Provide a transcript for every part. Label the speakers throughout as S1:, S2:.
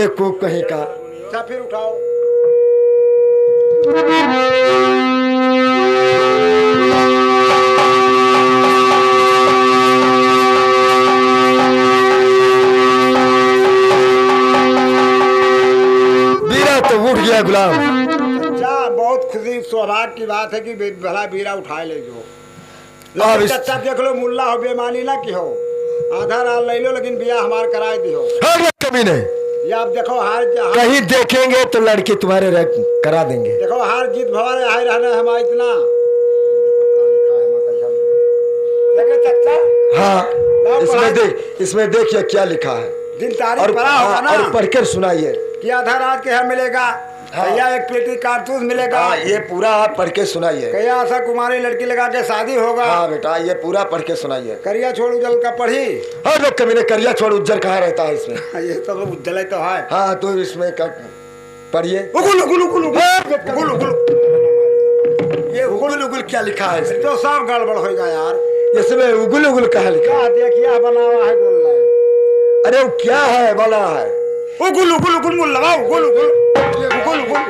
S1: बेवकूफ कहीं का।
S2: अच्छा फिर उठाओ।
S1: बीरा तो उठ गया गुलाम।
S2: अच्छा बहुत खुशी सौभाग्य की बात है कि भला बीरा उठाए ले जो।
S1: अब
S2: लेकिन अच्छा देख लो मुल्ला हो बेमानी ना की हो, आधा रात ले लो लेकिन बिया हमार कराए दी हो।
S1: कभी नहीं,
S2: ये आप देखो हार
S1: कहीं देखेंगे तो लड़की तुम्हारे करा देंगे।
S2: देखो हार जीत भवारे हाय रहना हमारा इतना। देखो चाचा।
S1: हाँ इसमें देखिए क्या लिखा है।
S2: दिन तारीख पढ़ा होगा ना,
S1: और पढ़ कर सुनाइए
S2: कि आधा रात के यहाँ मिलेगा।
S1: हाँ।
S2: कहिया एक पेटी कारतूस मिलेगा।
S1: ये पूरा आप पढ़ के सुनाइए।
S2: कहिया आशा कुमारी लड़की लगा के शादी होगा।
S1: हाँ बेटा ये पूरा पढ़ के सुनाइए।
S2: करिया छोड़ उज्जल का पढ़ी।
S1: हाँ लोग कभी ने करिया छोड़ उज्जर कहाँ रहता है इसमें।
S2: ये सब उज्जल तो है।
S1: हाँ तो इसमें पढ़िए। ये उगुल उगुल क्या लिखा है इसमें?
S2: तो सब गड़बड़ होगा यार।
S1: इसमें उगुल उगुल कहाँ लिखा है?
S2: देखिए बना हुआ है बोल रहा है।
S1: अरे वो क्या है बना है?
S2: उगुल उगुल उगुल मुल लगा उगुल उगुल उगुल उगुल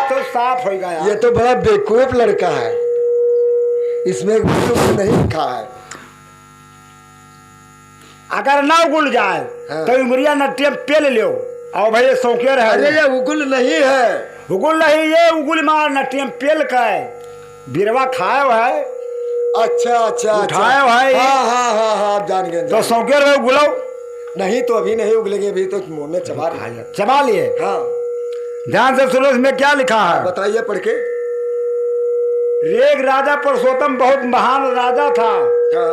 S2: तो साफ होगा यार।
S1: ये तो बड़ा बेवकूफ लड़का है, इसमें उगुल उगुल नहीं लिखा है।
S2: अगर ना उगुल जाए
S1: हाँ।
S2: तो उमरिया नटियम पेल लो और भाई सौकेर है।
S1: अरे ये उगुल नहीं है।
S2: उगुल नहीं, ये उगुल मार नटियम पेल का है। बिरवा खाए हुआ है।
S1: अच्छा अच्छा
S2: उठाए भाई।
S1: हाँ हाँ हाँ हाँ जान गए।
S2: तो सौकेर है उगुलो
S1: नहीं तो अभी नहीं उगलेंगे, अभी तो मुंह में चबा रहे।
S2: चबा लिए।
S1: हाँ
S2: ध्यान से सुनो इसमें क्या लिखा है।
S1: बताइए पढ़ के।
S2: एक राजा पुरुषोत्तम बहुत महान राजा था।
S1: हाँ।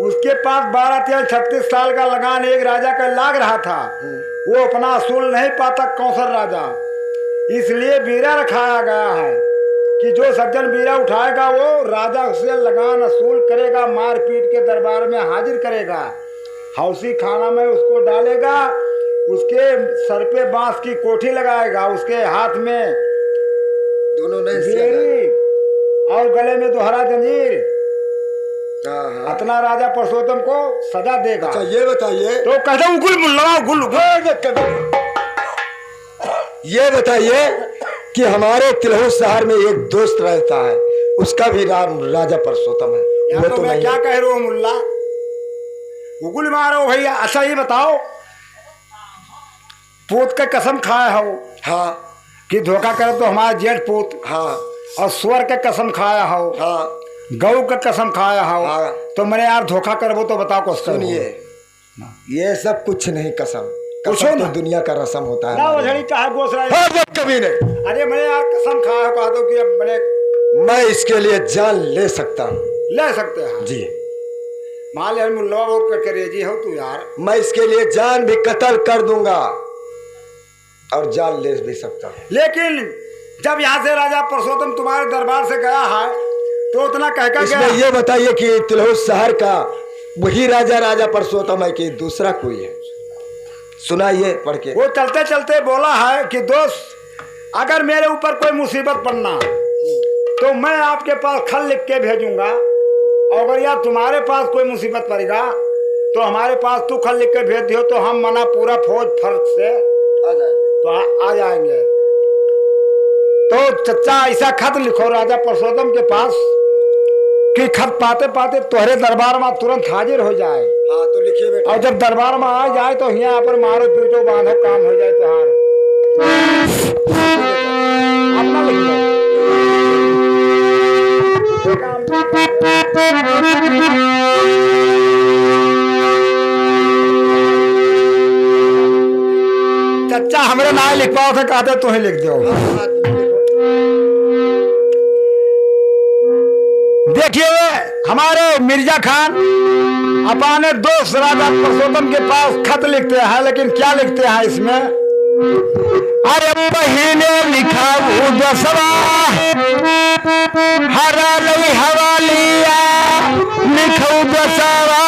S2: उसके पास 12-36 साल का लगान एक राजा का लाग रहा था। वो अपना असूल नहीं पाता कौशल राजा, इसलिए बीरा रखाया गया है कि जो सज्जन बीरा उठाएगा वो राजा से लगान असूल करेगा, मार पीट के दरबार में हाजिर करेगा, हौसी खाना में उसको डालेगा, उसके सर पे बांस की कोठी लगाएगा, उसके हाथ में
S1: दोनों
S2: बेड़ी और गले में दोहरा जंजीर। अपना राजा पुरुषोत्तम को सजा देगा।
S1: अच्छा ये बताइए।
S2: तो कहते उगुल मुल्ला उगुल
S1: ये बताइए कि हमारे तिलहू शहर में एक दोस्त रहता है, उसका भी नाम राजा पुरुषोत्तम है।
S2: वो तो मैं क्या कह रहा हूँ मुल्ला, उगुल मारो भैया। अच्छा ये बताओ, पूत का कसम खाए हो
S1: हाँ
S2: कि धोखा करे तो हमारा जेठ पूत।
S1: हाँ
S2: और स्वर का कसम खाया हो,
S1: हाँ
S2: गौ का कसम खाया हो।
S1: हाँ।
S2: तो मैंने यार धोखा करबो तो बताओ क्वेश्चन।
S1: सुनिए ये सब कुछ नहीं, कसम
S2: पूछो
S1: कसम
S2: ना।
S1: तो दुनिया का रस्म होता है।
S2: ना वजड़ी कहा गोस रहा है।
S1: हाँ, कभी नहीं।
S2: अरे मैंने यार कसम खाया हो, कहा दो कि अब मैंने
S1: मैं इसके लिए जान ले सकता हूँ।
S2: ले सकते हैं
S1: जी
S2: मान यार मुल्ला वो करेजी हो तू यार।
S1: मैं इसके लिए जान भी कत्ल कर दूंगा और जान ले भी सकता हूँ।
S2: लेकिन जब यहाँ से राजा पुरुषोत्तम तुम्हारे दरबार से गया है तो उतना कहकर
S1: इसमें
S2: गया।
S1: ये बताइए कि तिलहू शहर का वही राजा पुरुषोत्तम है कि दूसरा कोई है? सुनाइए पढ़ के।
S2: वो चलते चलते बोला है कि दोस्त अगर मेरे ऊपर कोई मुसीबत पड़ना तो मैं आपके पास खत लिख के भेजूंगा, और अगर यार तुम्हारे पास कोई मुसीबत पड़ेगा तो हमारे पास तू खत लिख के भेज दियो तो हम मना पूरा फौज फर्ज से आ जाएंगे। तो चचा ऐसा खत लिखो राजा पुरुषोत्तम के पास कि खत पाते पाते तुम्हारे दरबार में तुरंत हाजिर हो जाए।
S1: हाँ तो लिखिए बेटा।
S2: और जब दरबार में आ जाए तो यहाँ पर मारो पीटो बांधो काम हो जाए तुहार। अपना लिख दो। चचा हमरे ना लिख पाओ थे, कहते तुम्हें लिख दो। देखिए हमारे मिर्जा खान अपने दोस्त राजा पुरुषोत्तम के पास खत लिखते हैं, लेकिन क्या लिखते हैं इसमें? अरे महीने लिखा दसवा हरा लई हवालिया लिखो दसवा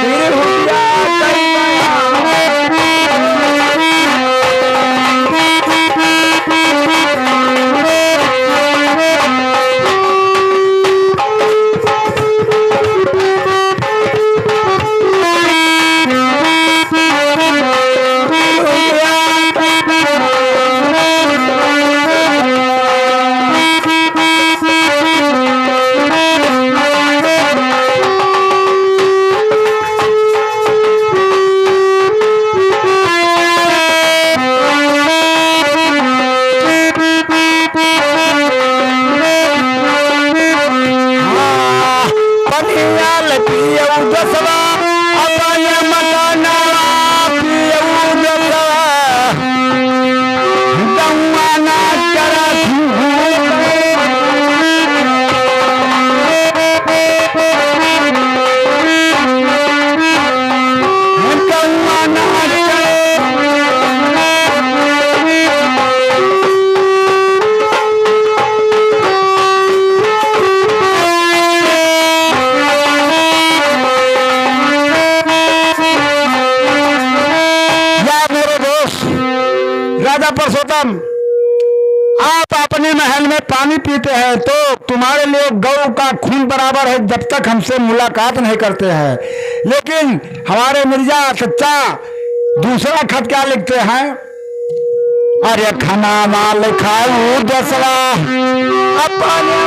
S2: फिर हुआ पनियाल पियऊ दसवा अपने मकाना पियऊ दसवा गौवा ना करा गौवा ना राजा परसोत्तम, आप अपने महल में पानी पीते हैं तो तुम्हारे लिए गौ का खून बराबर है जब तक हमसे मुलाकात नहीं करते हैं। लेकिन हमारे मिर्जा चच्चा दूसरा खत क्या लिखते हैं? अरे खाना माल खाऊ दसवा अपने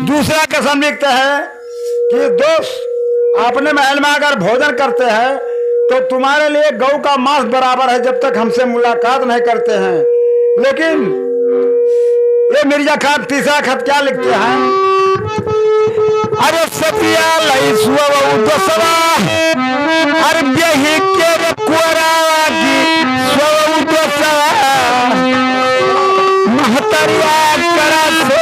S2: दूसरा कसम लिखते हैं कि दोस्त अपने महल में अगर भोजन करते हैं तो तुम्हारे लिए गौ का मांस बराबर है जब तक हमसे मुलाकात नहीं करते हैं। लेकिन ये मिर्जा खान तीसरा खत क्या लिखते हैं? अरे सतिया लई सुवा दसवा अरे बेही के कोरावा की सुवा दसवा महतरिया करा से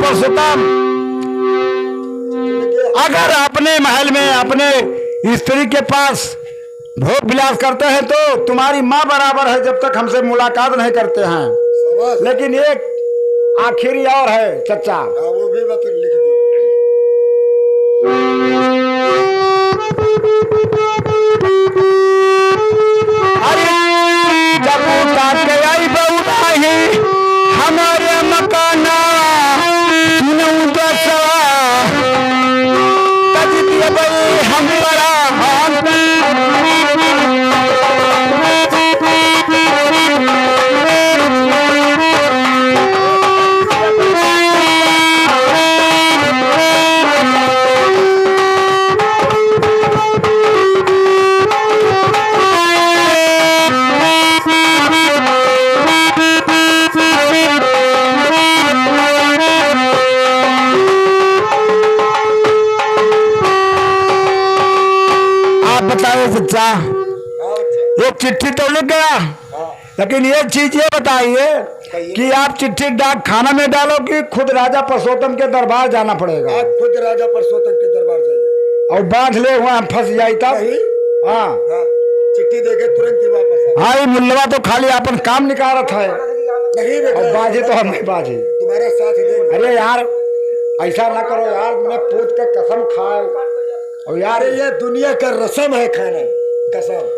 S2: परसोत्तम, अगर अपने महल में अपने स्त्री के पास भोग विलास करते हैं तो तुम्हारी माँ बराबर है जब तक हमसे मुलाकात नहीं करते हैं। लेकिन एक आखिरी और है चचा,
S1: वो भी बात लिख दी।
S2: अरे जब के आई बहू नहीं हमारे मकाना हम बड़ा चचा एक चिट्ठी तो लिख गया, लेकिन एक चीज ये बताइए कि आप चिट्ठी डाक खाना में डालो कि खुद राजा परसोत्तम के दरबार जाना पड़ेगा?
S1: आप खुद राजा परसोत्तम के दरबार जाइए
S2: और बांध ले वहाँ फंस जाए तब। हाँ
S1: चिट्ठी देके तुरंत ही वापस।
S2: हाँ मुल्लवा तो खाली अपन काम निकारत है
S1: नहीं
S2: और बाजे तो हम नहीं बाजे,
S1: तुम्हारा साथ देंगे।
S2: अरे यार ऐसा ना करो यार, मैं पूत का कसम खाए और यार
S1: ये दुनिया का रस्म है खाना। कसम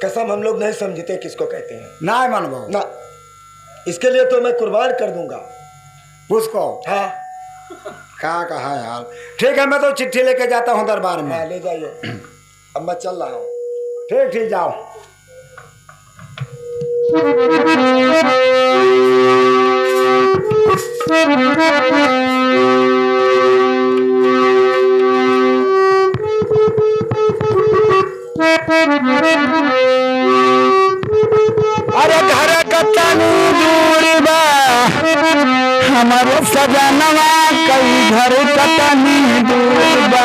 S1: कसम हम लोग नहीं समझते किसको कहते हैं।
S2: ना मनबो
S1: ना, इसके लिए तो मैं कुर्बान कर दूंगा
S2: उसको।
S1: हाँ
S2: क्या कहा यार। ठीक है मैं तो चिट्ठी लेके जाता हूँ दरबार में।
S1: हाँ ले जाइए, अब मैं चल रहा हूँ।
S2: ठीक ठीक जाओ।
S1: अरे घर कतनी दूर बा हमारे सजनवा कई घर कतनी दूर बा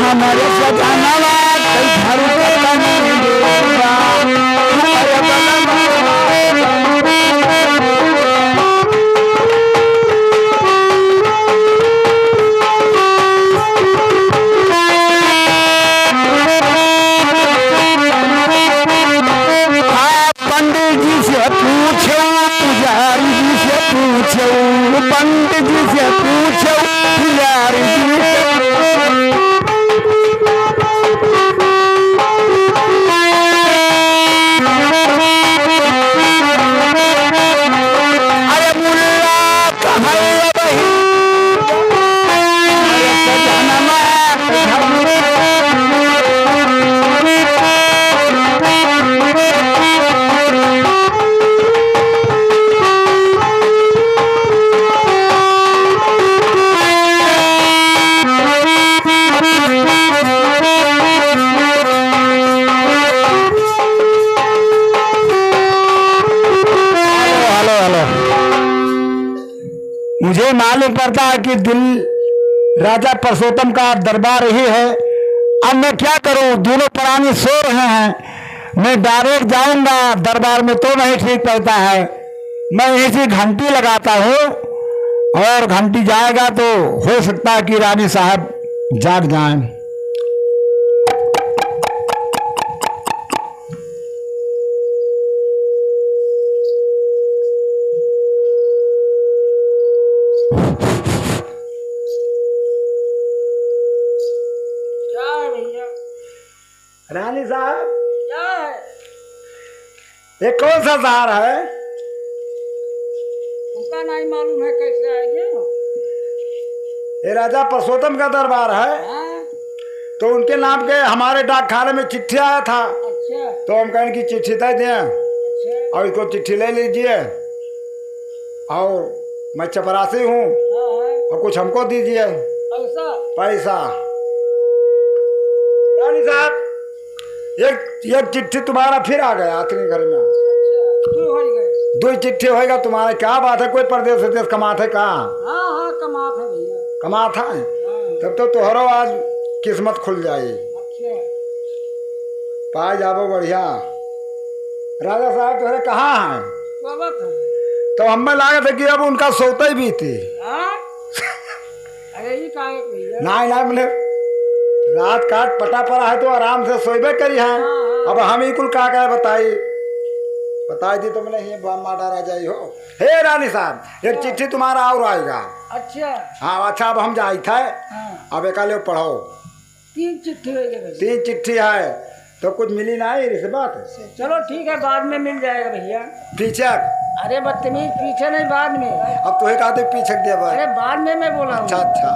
S1: हमारे सजनवा कई घर कतनी दूर बा हमारे पंडित जी से पूछो पुजारी जी से पूछो पंडित जी से पूछो पुजारी जी से मुझे मालूम पड़ता है कि दिल राजा परसोत्तम का दरबार ही है। अब मैं क्या करूं, दोनों प्राणी सो रहे हैं, मैं डायरेक्ट जाऊंगा दरबार में तो नहीं ठीक पड़ता है। मैं यहीं से घंटी लगाता हूं और घंटी जाएगा तो हो सकता है कि रानी साहब जाग जाएं। रानी साहब
S3: क्या है?
S2: ये कौन सा शहर है?
S3: उनका नहीं मालूम है कैसे आएंगे।
S2: ये राजा परसोत्तम का दरबार है।
S3: हाँ?
S2: तो उनके नाम के हमारे डाकखाने में चिट्ठी आया था,
S3: अच्छा
S2: तो हम कहें कि चिट्ठी दे दें
S3: अच्छा।
S2: और इसको चिट्ठी ले लीजिए और मैं चपरासी हूँ
S3: हाँ है
S2: और कुछ हमको दीजिए
S3: पैसा।
S2: पैसा। रानी साहब एक चिट्ठी तुम्हारा फिर आ गया आखिरी घर में।
S3: अच्छा तू हो गए।
S2: दो चिट्ठी होएगा तुम्हारा। क्या बात है, कोई परदेश विदेश कमात है का?
S3: हाँ हाँ कमात है भैया।
S2: कमात है
S3: हाँ
S2: तब तो तुहरो आज किस्मत खुल जाए,
S3: अच्छा
S2: पाए जाबो बढ़िया। राजा साहब तुम्हारे कहाँ हैं?
S3: गलत है।
S2: तो हमें लागत है कि अब उनका सोते ही भी थी।
S3: हाँ अरे ये का है भैया।
S2: नहीं बोले रात काट पटा पड़ा है तो आराम से सोबे करी है।
S3: हाँ।
S2: अब हम ही कुल का क्या बताई थी तुमने ही माटा राजा ही हो। हे रानी साहब एक चिट्ठी तुम्हारा और आएगा।
S3: अच्छा
S2: हाँ अच्छा अब हम जाए थे।
S3: हाँ
S2: अब एक पढ़ो।
S3: 3 चिट्ठी हो गई।
S2: 3 चिट्ठी है तो कुछ मिली ना इस बात।
S3: चलो ठीक है बाद में मिल जाएगा भैया।
S2: पीछे
S3: अरे बदतमीज पीछे नहीं बाद में।
S2: अब तो एक आधे पीछे दे।
S3: अरे बाद में मैं बोला हूँ।
S2: अच्छा अच्छा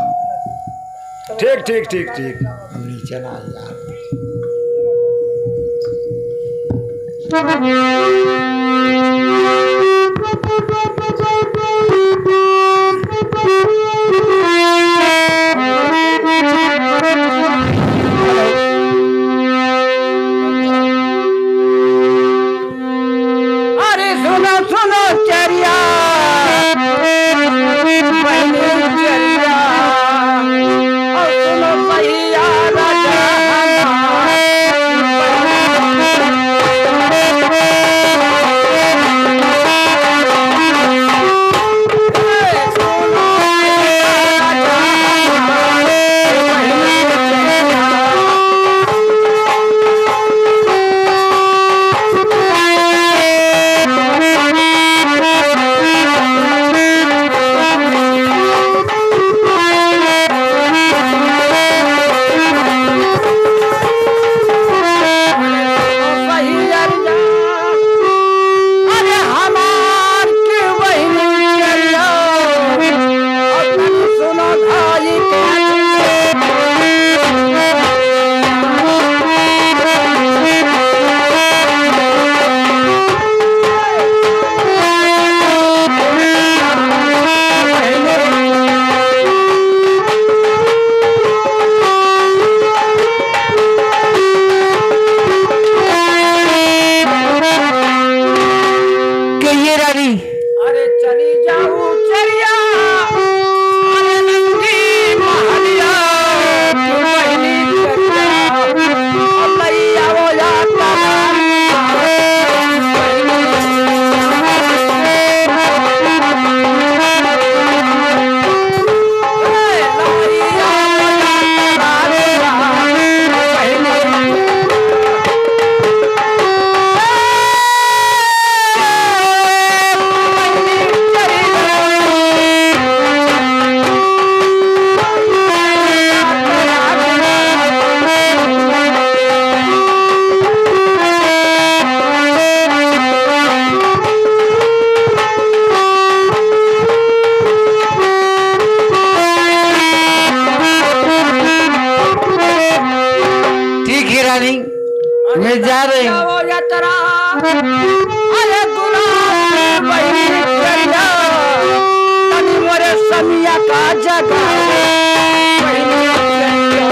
S2: ठीक ठीक ठीक ठीक। हम नीचे ना यार।
S3: अरे सुनो सुनो चरिया बहनी चरिया और सुनो भैया राजा हमारा।
S1: मैं जा रही हूँ।
S3: जाओ यात्रा अरे गुलाब बही चरिया तनी मोरे समिया का जगह बहिनी चरिया।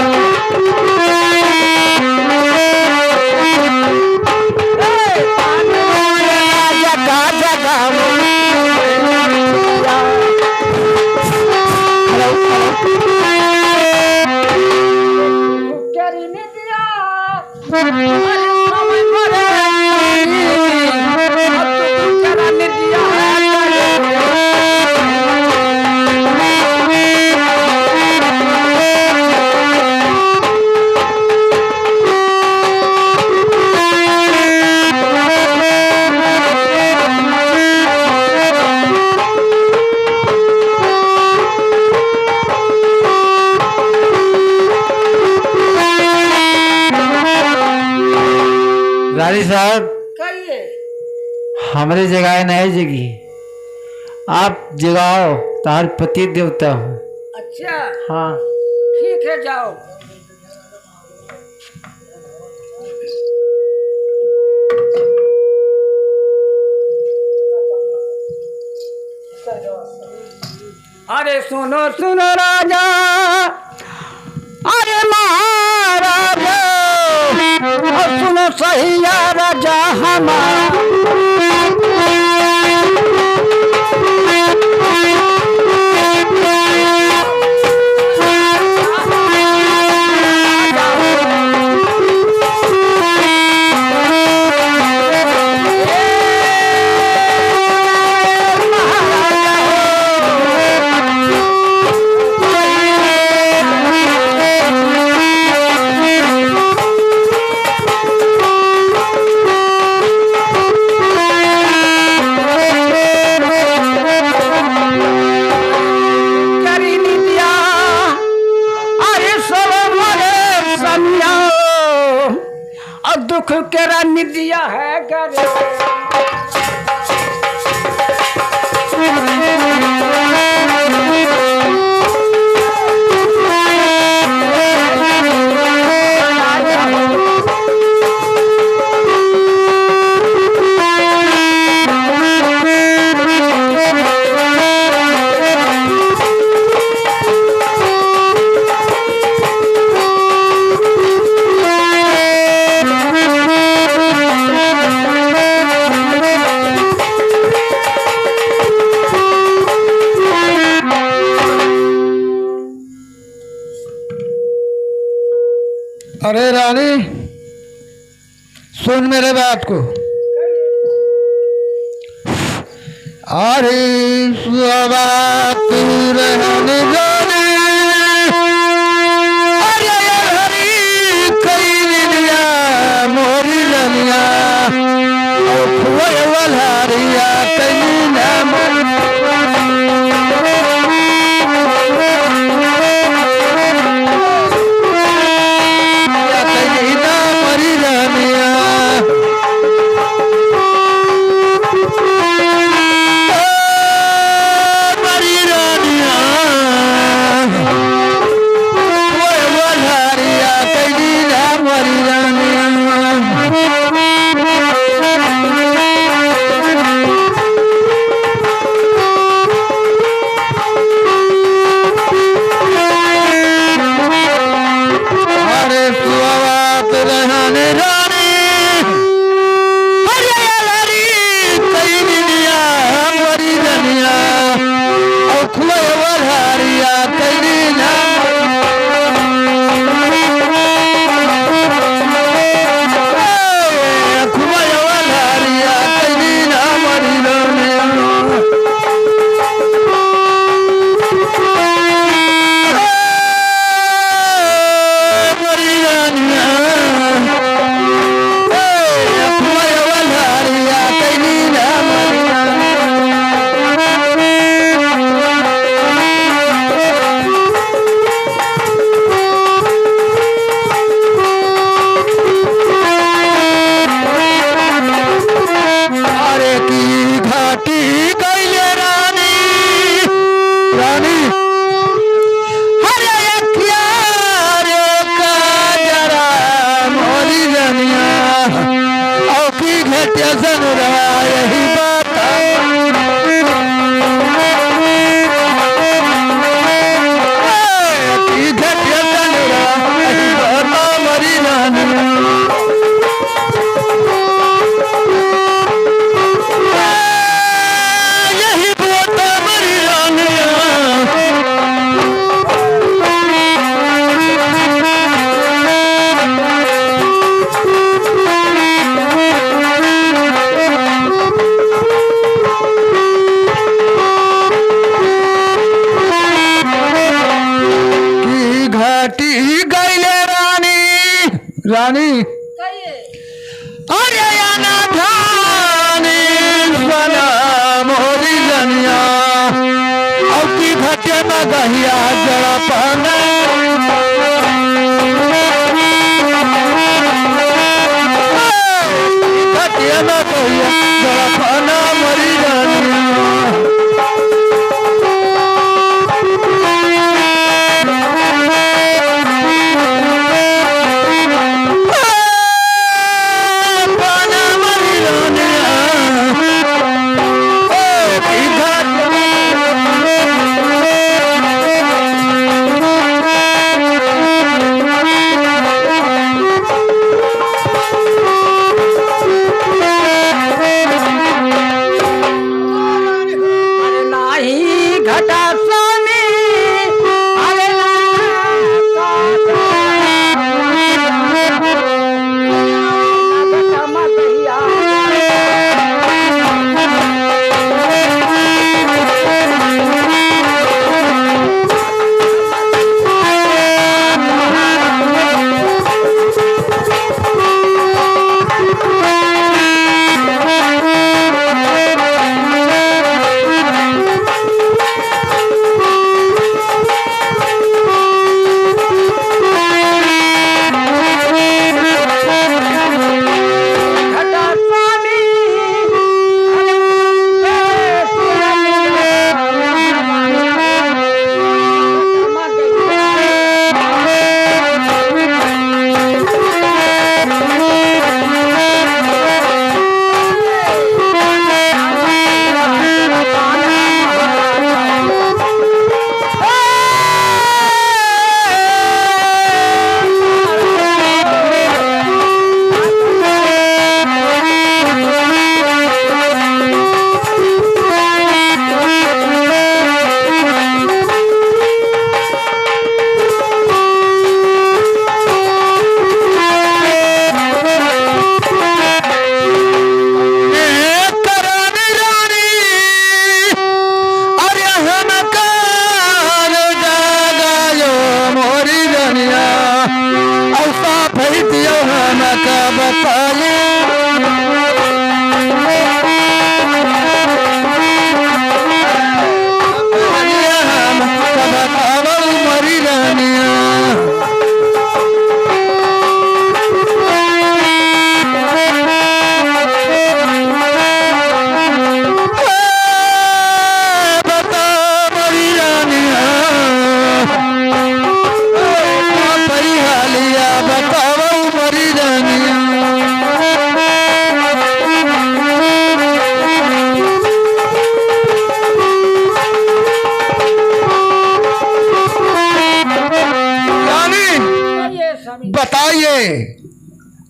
S3: ए, तनी मोरे राजा का जगह तेरी निदिया अरे समय मरे अब तो तेरा निदिया
S1: रानी साहब
S3: कहिए।
S1: हमारे जगह नहीं जगी, आप जगाओ, तार पति देवता हूँ।
S3: अच्छा
S1: हाँ
S3: ठीक है जाओ। अरे सुनो सुनो राजा अरे महाराजा और सुनो सहिया राजा हमारा करी निदिया अरे सोलो मोरे समिया और दुख केरा निदिया है करे
S1: अरे रानी सुन मेरे बात को। अरे सुबह तू रहने जाने अरे हरी कई लिया मोरी लनिया और खुए वलहरिया कई ना रानी अरे आना धानी बना मोरी रनिया अब की घटे में गहिया जड़ा पाना घटे में गहिया जड़ा पाना मोरी रनिया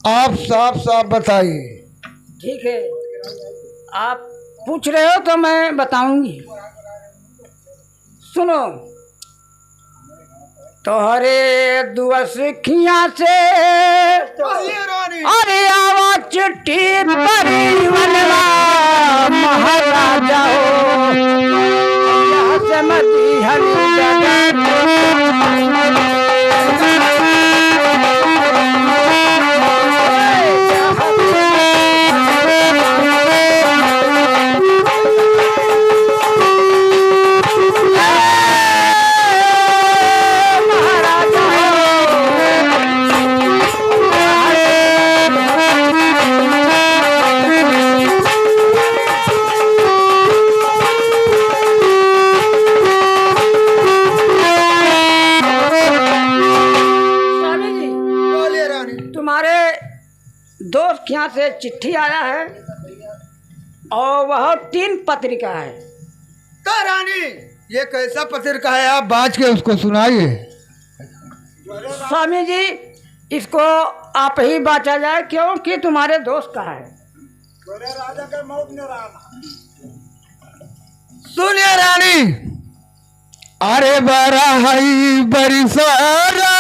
S1: आप साफ साफ बताइए।
S3: ठीक है, आप पूछ रहे हो तो मैं बताऊंगी। सुनो, तोहरे दुआसिखिया से अरे आवा चिट्ठी परी बनवा महाराजा हो यहाँ से मती हरी दोस्त यहाँ से चिट्ठी आया है और वह 3 पत्रिका है।
S1: तो रानी ये कैसा पत्रिका है, आप बाज के उसको सुनाइए।
S3: स्वामी जी इसको आप ही बांचा जाए क्योंकि तुम्हारे दोस्त का है।
S2: राजा के मौत में
S1: सुनिए रानी, अरे बरा हई बरिसारा